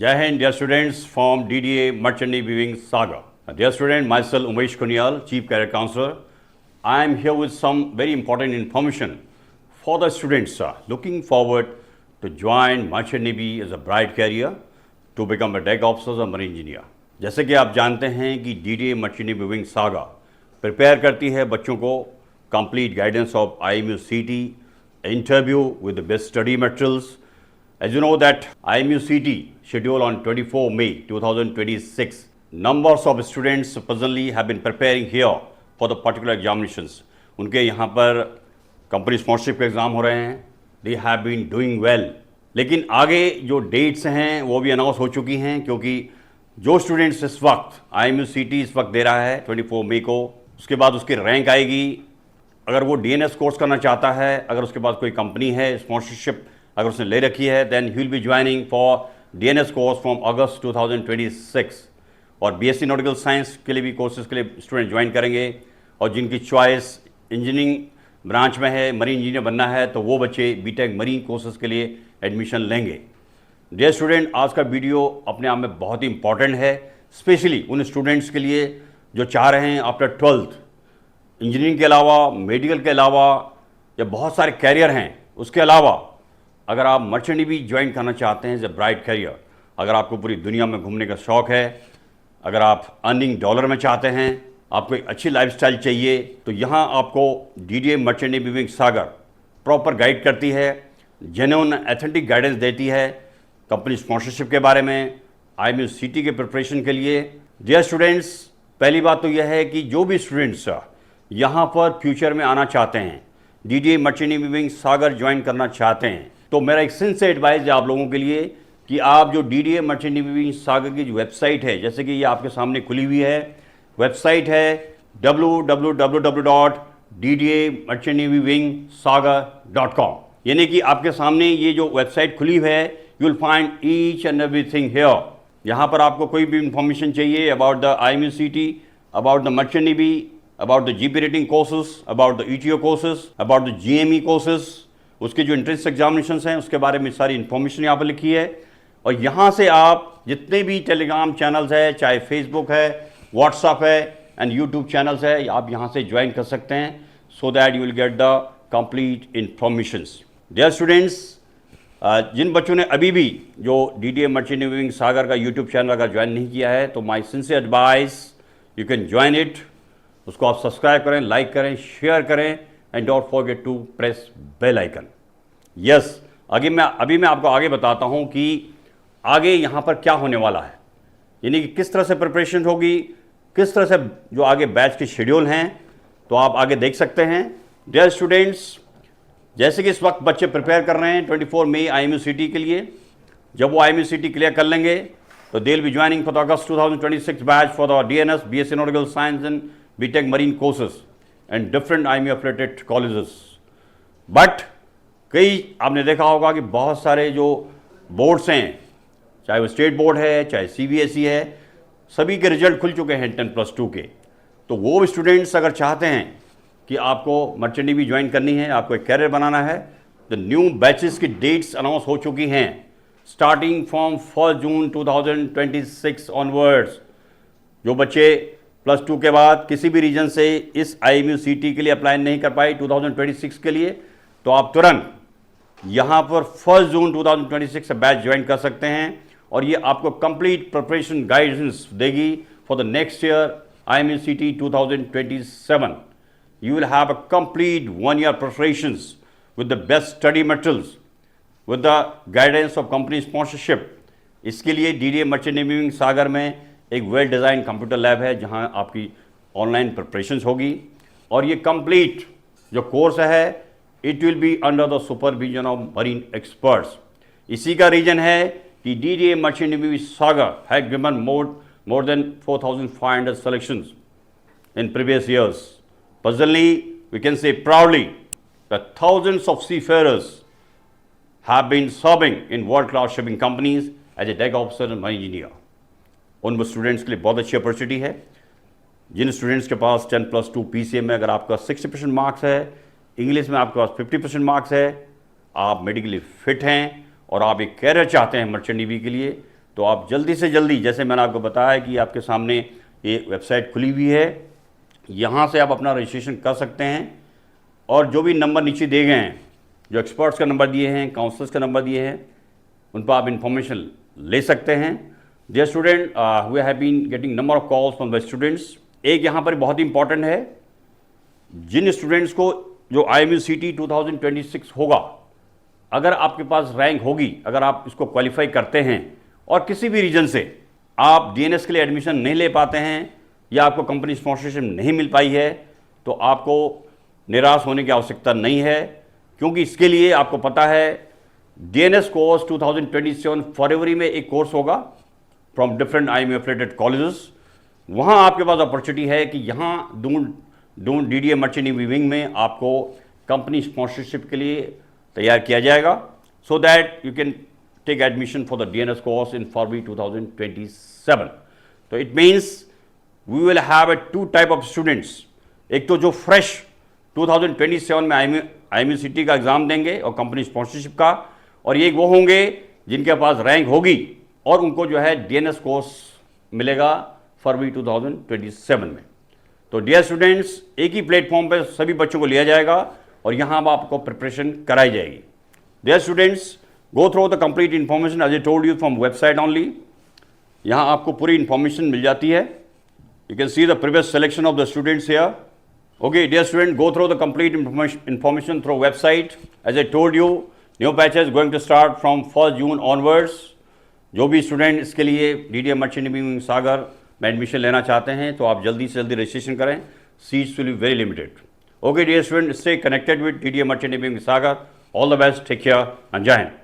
Jai Hind, dear students from DDA Merchant Navy Wing Saga. Dear student, myself Umesh Kuniyal, Chief Career Counselor. I am here with some very important information for the students looking forward to join Merchant Navy as a bright career to become a deck officer or marine engineer. जैसे कि आप जानते हैं कि DDA Merchant Navy Wing Saga prepare करती है बच्चों को complete guidance of IMU-CT, interview with the best study materials. As you know that IMU-CT scheduled on 24 May 2026. Numbers of students presently have been preparing here for the particular examinations. उनके यहाँ पर company sponsorship के exam हो रहे हैं. They have been doing well. लेकिन आगे जो डेट्स हैं वो भी अनाउंस हो चुकी हैं, क्योंकि जो स्टूडेंट्स इस वक्त IMU-CT इस वक्त दे रहा है 24 मई को, उसके बाद उसकी रैंक आएगी. अगर वो DNS कोर्स करना चाहता है, अगर उसके पास कोई कंपनी है स्पॉन्सरशिप अगर उसने ले रखी है, then he will be joining for DNS course from August 2026. और BSc नॉटिकल साइंस के लिए भी कोर्सेज के लिए स्टूडेंट ज्वाइन करेंगे. और जिनकी चॉइस इंजीनियरिंग ब्रांच में है, मरीन इंजीनियर बनना है, तो वो बच्चे बीटेक मरीन कोर्सेज के लिए एडमिशन लेंगे. डियर स्टूडेंट, आज का वीडियो अपने आप में बहुत ही इंपॉर्टेंट है, स्पेशली उन स्टूडेंट्स के लिए जो चाह रहे हैं आफ्टर 12th इंजीनियरिंग के अलावा, मेडिकल के अलावा या बहुत सारे कैरियर हैं, उसके अलावा अगर आप मर्चेंट नेवी ज्वाइन करना चाहते हैं एज ए ब्राइट कैरियर, अगर आपको पूरी दुनिया में घूमने का शौक़ है, अगर आप अर्निंग डॉलर में चाहते हैं, आपको एक अच्छी लाइफस्टाइल चाहिए, तो यहाँ आपको DDA मर्चेंट नेवी विंग सागर प्रॉपर गाइड करती है, जेन्युइन एथेंटिक गाइडेंस देती है कंपनी स्पॉन्सरशिप के बारे में, IMU-CT के प्रिपरेशन के लिए. डियर स्टूडेंट्स, पहली बात तो यह है कि जो भी स्टूडेंट्स यहाँ पर फ्यूचर में आना चाहते हैं, DDA मर्चेंट नेवी विंग सागर ज्वाइन करना चाहते हैं, तो मेरा एक सिंसियर एडवाइस है आप लोगों के लिए कि आप जो DDA मर्चेंट नेवी विंग सागर की जो वेबसाइट है, जैसे कि ये आपके सामने खुली हुई है, वेबसाइट है www.ddamerchantnavyWingSagar.com. यानी कि आपके सामने ये जो वेबसाइट खुली हुई है, you will find each and everything here. यहाँ पर आपको कोई भी इंफॉर्मेशन चाहिए about the IMU-CT, about the merchant navy, about the GP rating courses, about the ETO courses, about the GME courses, उसके जो एंट्रेंस एग्जामिनेशंस हैं उसके बारे में सारी इन्फॉर्मेशन यहाँ पर लिखी है. और यहाँ से आप जितने भी टेलीग्राम चैनल्स है, चाहे फेसबुक है, व्हाट्सएप है एंड यूट्यूब चैनल्स है, आप यहाँ से ज्वाइन कर सकते हैं, so that you will get the complete informations. Dear students, जिन बच्चों ने अभी भी जो DDA merchant navy wing Sagar का यूट्यूब चैनल अगर ज्वाइन नहीं किया है, तो my sincere advice, you can join it. उसको आप सब्सक्राइब करें, लाइक करें, शेयर करें and don't forget to press bell icon. Yes, अभी मैं आपको आगे बताता हूं कि आगे यहां पर क्या होने वाला है, यानी कि किस तरह से प्रिपरेशन होगी, किस तरह से जो आगे बैच के शेड्यूल हैं, तो आप आगे देख सकते हैं. डियर स्टूडेंट्स, जैसे कि इस वक्त बच्चे प्रिपेयर कर रहे हैं 24 मई IMU-CT के लिए. जब वो IMU-CT क्लियर कर लेंगे तो they will be joining for the August 2026 batch for the DNS, BSc nautical science and BTech Marine courses and different IMU affiliated colleges. But कई आपने देखा होगा कि बहुत सारे जो बोर्ड्स हैं, चाहे वो स्टेट बोर्ड है, चाहे CBSE है, सभी के रिजल्ट खुल चुके हैं 10+2 के. तो वो स्टूडेंट्स अगर चाहते हैं कि आपको मर्चेंट नेवी ज्वाइन करनी है, आपको एक कैरियर बनाना है, तो न्यू बैचेस की डेट्स अनाउंस हो चुकी हैं स्टार्टिंग फ्रॉम 1 जून 2026 ऑनवर्ड्स. जो बच्चे +2 के बाद किसी भी रीजन से इस IMU-CT के लिए अप्लाई नहीं कर पाए 2026 के लिए, तो आप तुरंत यहाँ पर 1 जून 2026 से बैच ज्वाइन कर सकते हैं. और ये आपको कंप्लीट प्रिपरेशन गाइडेंस देगी for the next year IMU-CT 2027. You will have a complete 1 year preparations with the best study materials, with the guidance of company sponsorship. इसके लिए DDA मर्चेंट नेवी विंग सागर में एक वेल डिज़ाइन कंप्यूटर लैब है जहां आपकी online preparations होगी. और ये कंप्लीट जो कोर्स है, it will be under the supervision of marine experts. इसी का रीजन है कि DDA merchant navy Sagar has given more than 4,500 selections in previous years. Presently, we can say proudly that thousands of seafarers have been serving in world-class shipping companies as a deck officer and marine engineer. उन students के लिए बहुत अच्छी opportunity है. जिन students के पास 10+2 PCM में अगर आपका 60% मार्क्स है, इंग्लिश में आपके पास 50% मार्क्स है, आप मेडिकली फिट हैं और आप एक कैरियर चाहते हैं मर्चेंट नेवी के लिए, तो आप जल्दी से जल्दी, जैसे मैंने आपको बताया कि आपके सामने ये वेबसाइट खुली हुई है, यहाँ से आप अपना रजिस्ट्रेशन कर सकते हैं और जो भी नंबर नीचे दिए गए हैं, जो एक्सपर्ट्स का नंबर दिए हैं, काउंसलर्स का नंबर दिए हैं, उन पर आप इंफॉर्मेशन ले सकते हैं। Dear student, we have been getting number of calls from the students. एक यहाँ पर बहुत इंपॉर्टेंट है, जिन स्टूडेंट्स को जो IMUCT 2026 होगा, अगर आपके पास रैंक होगी, अगर आप इसको क्वालिफाई करते हैं और किसी भी रीजन से आप DNS के लिए एडमिशन नहीं ले पाते हैं या आपको कंपनी स्पॉन्सरशिप नहीं मिल पाई है, तो आपको निराश होने की आवश्यकता नहीं है, क्योंकि इसके लिए आपको पता है DNS कोर्स 2027 फरवरी में एक कोर्स होगा from different IMU affiliated colleges. वहाँ आपके पास अपॉर्चुनिटी है कि यहाँ Doon DDA merchant navy wing में आपको कंपनी स्पॉन्सरशिप के लिए तैयार किया जाएगा, so that you can take admission for the DNS course in February 2027। तो it means we will have 2 type of students. एक तो जो फ्रेश 2027 में IMUCT का एग्ज़ाम देंगे और कंपनी स्पॉन्सरशिप का, और ये वो होंगे जिनके पास रैंक होगी और उनको जो है DNS कोर्स मिलेगा फरवरी 2027 में। तो डियर स्टूडेंट्स, एक ही प्लेटफॉर्म पे सभी बच्चों को लिया जाएगा और यहाँ आपको प्रिपरेशन कराई जाएगी। Dear students, go through the complete information as I told you from website only. यहाँ आपको पूरी इन्फॉर्मेशन मिल जाती है। You can see the previous selection of the students here. Okay, dear student, go through the complete information through website. As I told you, new batch is going to start from 1st June onwards. जो भी student इसके लिए DDA merchant navy सागर में admission लेना चाहते हैं, तो आप जल्दी से जल्दी रजिस्ट्रेशन करें। Seats will be very limited. Okay dear student, stay connected with DDA merchant navy Sagar. All the best, take care and जय हिंद।